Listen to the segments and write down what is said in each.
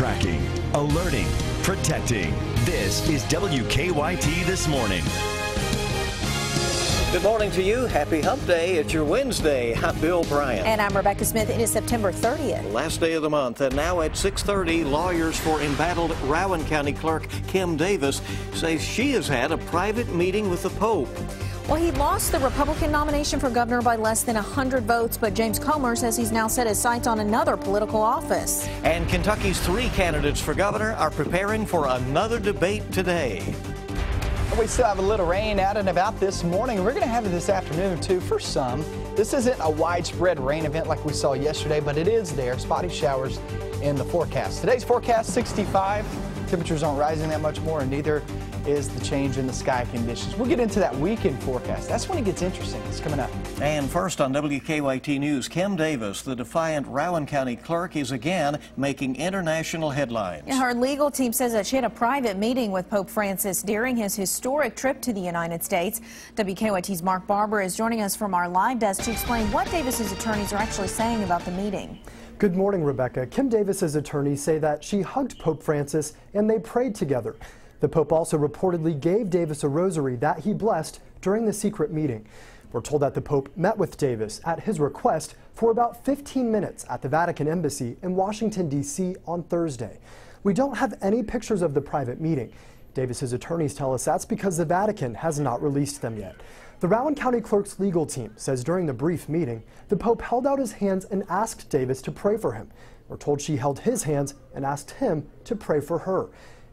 tracking, alerting, protecting. This is WKYT This Morning. Good morning to you. Happy Hump Day. It's your Wednesday. I'm Bill Bryant. And I'm Rebecca Smith. It is September 30th. Last day of the month. And now at 6:30, lawyers for embattled Rowan County Clerk Kim Davis say she has had a private meeting with the Pope. Well, he lost the Republican nomination for governor by less than 100 votes, but James Comer says he's now set his sights on another political office. And Kentucky's 3 candidates for governor are preparing for another debate today. We still have a little rain out and about this morning. We're going to have it this afternoon, too, for some. This isn't a widespread rain event like we saw yesterday, but it is there. Spotty showers in the forecast. Today's forecast, 65. Temperatures aren't rising that much more, and neither is the change in the sky conditions. We'll get into that weekend forecast. That's when it gets interesting. It's coming up. And first on WKYT News, Kim Davis, the defiant Rowan County clerk, is again making international headlines. Her legal team says that she had a private meeting with Pope Francis during his historic trip to the United States. WKYT's Mark Barber is joining us from our live desk to explain what Davis's attorneys are actually saying about the meeting. Good morning, Rebecca. Kim Davis's attorneys say that she hugged Pope Francis and they prayed together. The Pope also reportedly gave Davis a rosary that he blessed during the secret meeting. We're told that the Pope met with Davis at his request for about 15 minutes at the Vatican Embassy in Washington, D.C. on Thursday. We don't have any pictures of the private meeting. Davis's attorneys tell us that's because the Vatican has not released them yet. The Rowan County Clerk's legal team says during the brief meeting, the Pope held out his hands and asked Davis to pray for him. We're told she held his hands and asked him to pray for her.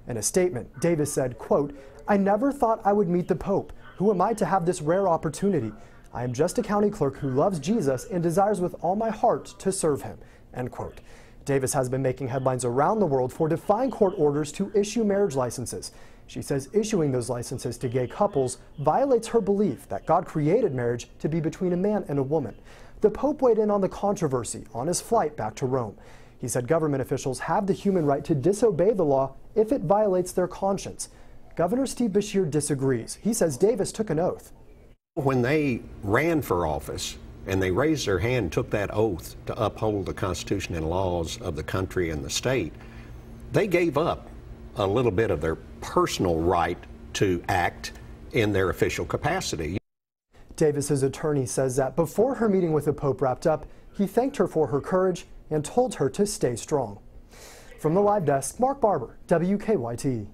In a statement, Davis said, quote, "I never thought I would meet the Pope. Who am I to have this rare opportunity? I am just a county clerk who loves Jesus and desires with all my heart to serve him," end quote. Davis has been making headlines around the world for defying court orders to issue marriage licenses. She says issuing those licenses to gay couples violates her belief that God created marriage to be between a man and a woman. The Pope weighed in on the controversy on his flight back to Rome. He said government officials have the human right to disobey the law if it violates their conscience. Governor Steve Beshear disagrees. He says Davis took an oath. When they ran for office and they raised their hand and took that oath to uphold the Constitution and laws of the country and the state, they gave up a little bit of their personal right to act in their official capacity. Davis's attorney says that before her meeting with the Pope wrapped up, he thanked her for her courage and told her to stay strong. From the live desk, Mark Barber, WKYT.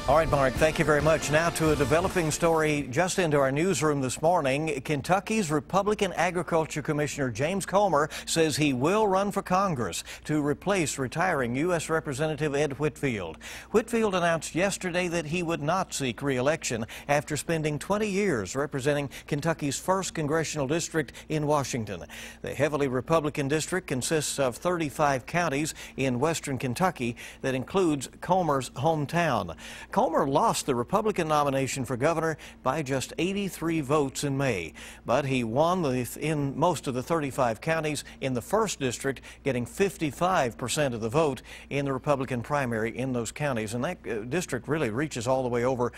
All right, Mark, thank you very much. Now to a developing story just into our newsroom this morning. Kentucky's Republican Agriculture Commissioner James Comer says he will run for Congress to replace retiring U.S. Representative Ed Whitfield. Whitfield announced yesterday that he would not seek re-election after spending 20 years representing Kentucky's 1st congressional district in Washington. The heavily Republican district consists of 35 counties in western Kentucky that includes Comer's hometown. Comer lost the Republican nomination for governor by just 83 votes in May, but he won in most of the 35 counties in the 1st district, getting 55% of the vote in the Republican primary in those counties. And that district really reaches all the way over,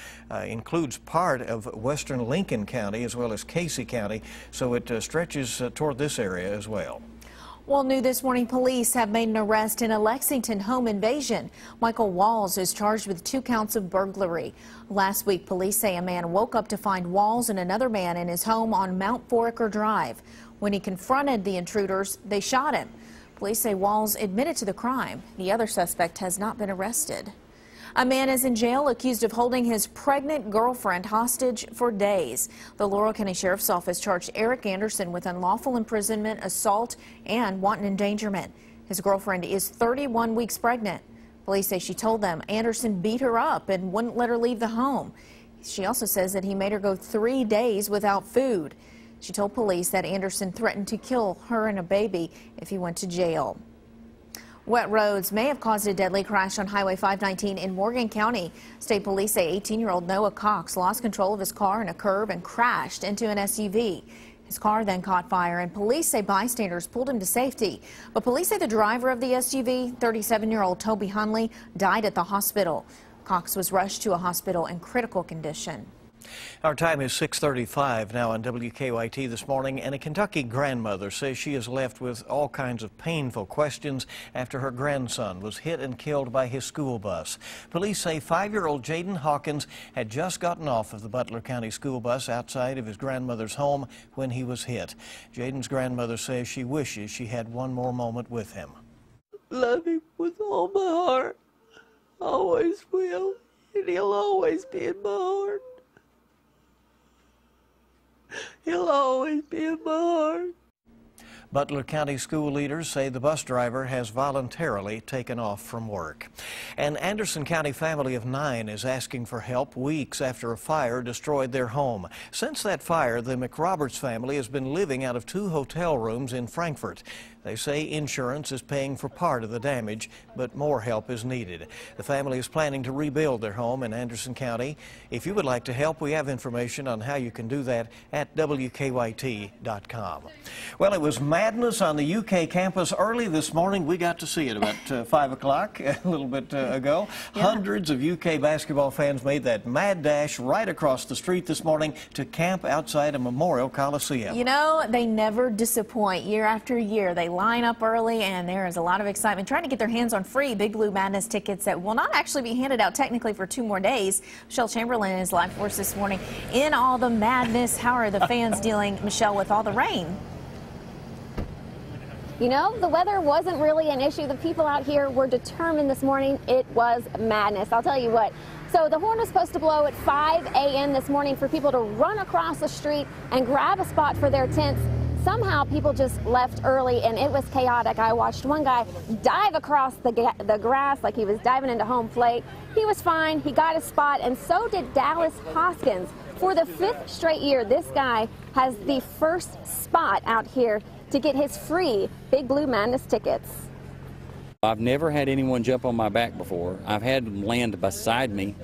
includes part of western Lincoln County as well as Casey County, so it stretches toward this area as well. Well, new this morning, police have made an arrest in a Lexington home invasion. Michael Walls is charged with 2 counts of burglary. Last week, police say a man woke up to find Walls and another man in his home on Mount Foraker Drive. When he confronted the intruders, they shot him. Police say Walls admitted to the crime. The other suspect has not been arrested. A man is in jail accused of holding his pregnant girlfriend hostage for days. The Laurel County Sheriff's Office charged Eric Anderson with unlawful imprisonment, assault, and wanton endangerment. His girlfriend is 31 weeks pregnant. Police say she told them Anderson beat her up and wouldn't let her leave the home. She also says that he made her go 3 days without food. She told police that Anderson threatened to kill her and a baby if he went to jail. Wet roads may have caused a deadly crash on Highway 519 in Morgan County. State police say 18-year-old Noah Cox lost control of his car in a curve and crashed into an SUV. His car then caught fire, and police say bystanders pulled him to safety. But police say the driver of the SUV, 37-year-old Toby Hunley, died at the hospital. Cox was rushed to a hospital in critical condition. Our time is 6:35 now on WKYT this morning, and a Kentucky grandmother says she is left with all kinds of painful questions after her grandson was hit and killed by his school bus. Police say 5-year-old Jaden Hawkins had just gotten off of the Butler County school bus outside of his grandmother's home when he was hit. Jaden's grandmother says she wishes she had one more moment with him. Love him with all my heart. Always will, and he'll always be in my heart. He'll always be in my heart. Butler County school leaders say the bus driver has voluntarily taken off from work. An Anderson County family of 9 is asking for help weeks after a fire destroyed their home. Since that fire, the McRoberts family has been living out of 2 hotel rooms in Frankfort. They say insurance is paying for part of the damage, but more help is needed. The family is planning to rebuild their home in Anderson County. If you would like to help, we have information on how you can do that at WKYT.com. Well, it was madness on the UK campus early this morning. We got to see it about 5 o'clock a little bit ago. Yeah. Hundreds of UK basketball fans made that mad dash right across the street this morning to camp outside a Memorial Coliseum. You know, they never disappoint year after year. They line up early, and there is a lot of excitement trying to get their hands on free Big Blue Madness tickets that will not actually be handed out technically for 2 more days. Michelle Chamberlain is live for us this morning in all the madness. How are the fans dealing, Michelle, with all the rain? You know, the weather wasn't really an issue. The people out here were determined this morning. It was madness. I'll tell you what. So the horn was supposed to blow at 5 a.m. this morning for people to run across the street and grab a spot for their tents. Somehow people just left early, and it was chaotic. I watched one guy dive across the grass like he was diving into home plate. He was fine. He got a spot, and so did Dallas Hoskins. For the 5th straight year, this guy has the first spot out here to get his free Big Blue Madness tickets. I've never had anyone jump on my back before. I've had them land beside me,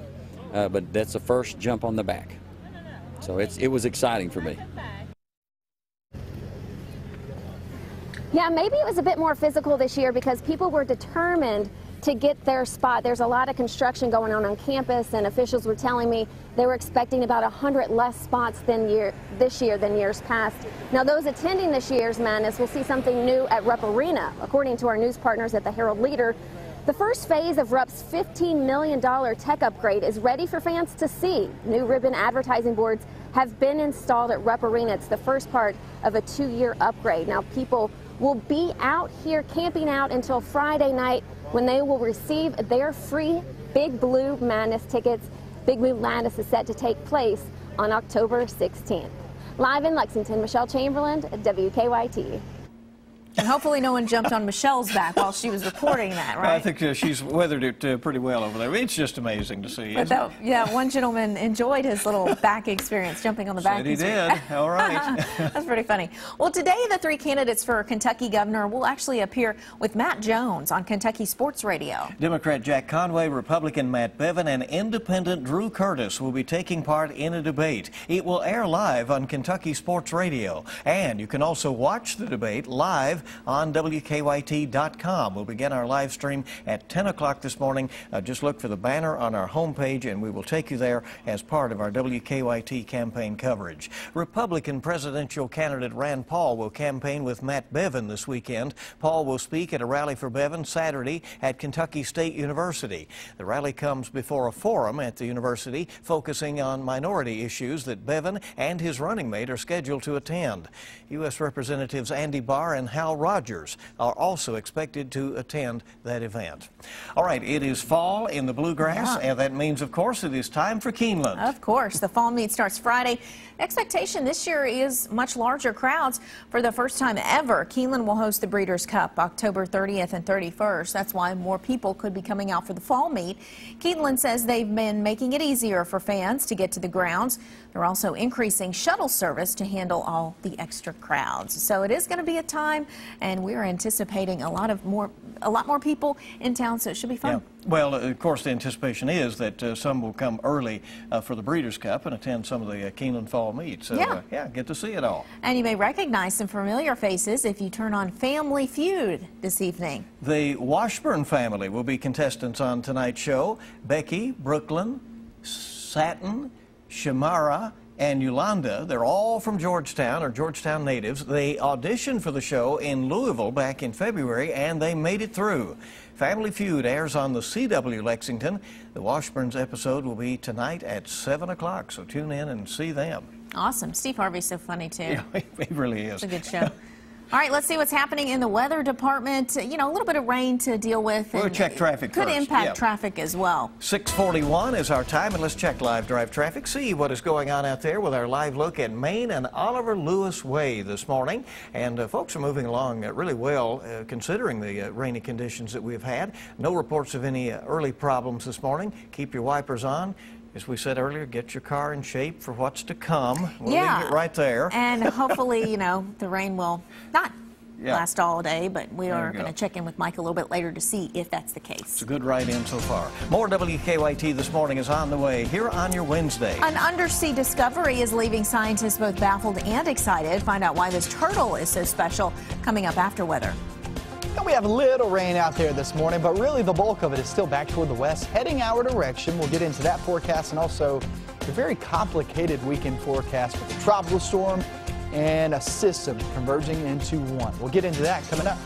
but that's the first jump on the back. So it was exciting for me. Yeah, maybe it was a bit more physical this year because people were determined to get their spot. There's a lot of construction going on campus, and officials were telling me they were expecting about 100 less spots this year than years past. Now, those attending this year's Madness will see something new at Rupp Arena. According to our news partners at the Herald Leader, the first phase of Rupp's $15 million tech upgrade is ready for fans to see. New ribbon advertising boards have been installed at Rupp Arena. It's the first part of a 2-year upgrade. Now, people will be out here camping out until Friday night when they will receive their free Big Blue Madness tickets. Big Blue Madness is set to take place on October 16th. Live in Lexington, Michelle Chamberlain, WKYT. And hopefully no one jumped on Michelle's back while she was reporting that, right? I think she's weathered it pretty well over there. It's just amazing to see. Yeah, one gentleman enjoyed his little back experience, jumping on the back. Said he did. All right. That's pretty funny. Well, today the 3 candidates for Kentucky governor will actually appear with Matt Jones on Kentucky Sports Radio. Democrat Jack Conway, Republican Matt Bevin, and Independent Drew Curtis will be taking part in a debate. It will air live on Kentucky Sports Radio, and you can also watch the debate live on WKYT.com. We'll begin our live stream at 10 o'clock this morning. Just look for the banner on our homepage, and we will take you there as part of our WKYT campaign coverage. Republican presidential candidate Rand Paul will campaign with Matt Bevin this weekend. Paul will speak at a rally for Bevin Saturday at Kentucky State University. The rally comes before a forum at the university focusing on minority issues that Bevin and his running mate are scheduled to attend. U.S. Representatives Andy Barr and Hal Rogers are also expected to attend that event. All right, it is fall in the bluegrass, and that means, of course, it is time for Keeneland. Of course. The fall meet starts Friday. Expectation this year is much larger crowds. For the first time ever, Keeneland will host the Breeders' Cup October 30th and 31st. That's why more people could be coming out for the fall meet. Keeneland says they've been making it easier for fans to get to the grounds. They're also increasing shuttle service to handle all the extra crowds. So it is going to be a time, and we're anticipating a lot more people in town, so it should be fun. Yeah. Well, of course, the anticipation is that some will come early for the Breeders' Cup and attend some of the Keeneland Fall Meet. So, yeah, get to see it all. And you may recognize some familiar faces if you turn on Family Feud this evening. The Washburn family will be contestants on tonight's show. Becky, Brooklyn, Satin, Shamara, and Yolanda. They're all from Georgetown, or Georgetown natives. They auditioned for the show in Louisville back in February, and they made it through. Family Feud airs on the CW Lexington. The Washburns episode will be tonight at 7 o'clock, so tune in and see them. Awesome. Steve Harvey's so funny, too. Yeah, he really is. It's a good show. All right, let's see what's happening in the weather department. You know, a little bit of rain to deal with. We'll check traffic could first. impact traffic as well. 6:41 is our time, and let's check live drive traffic, see what is going on out there with our live look at Main and Oliver Lewis Way this morning. And folks are moving along really well, considering the rainy conditions that we've had. No reports of any early problems this morning. Keep your wipers on. As we said earlier, get your car in shape for what's to come. We'll leave it right there. And hopefully, you know, the rain will not last all day, but we are going to check in with Mike a little bit later to see if that's the case. It's a good ride-in so far. More WKYT This Morning is on the way here on your Wednesday. An undersea discovery is leaving scientists both baffled and excited. Find out why this turtle is so special coming up after weather. And we have a little rain out there this morning, but really the bulk of it is still back toward the west, heading our direction. We'll get into that forecast and also a very complicated weekend forecast with a tropical storm and a system converging into one. We'll get into that coming up.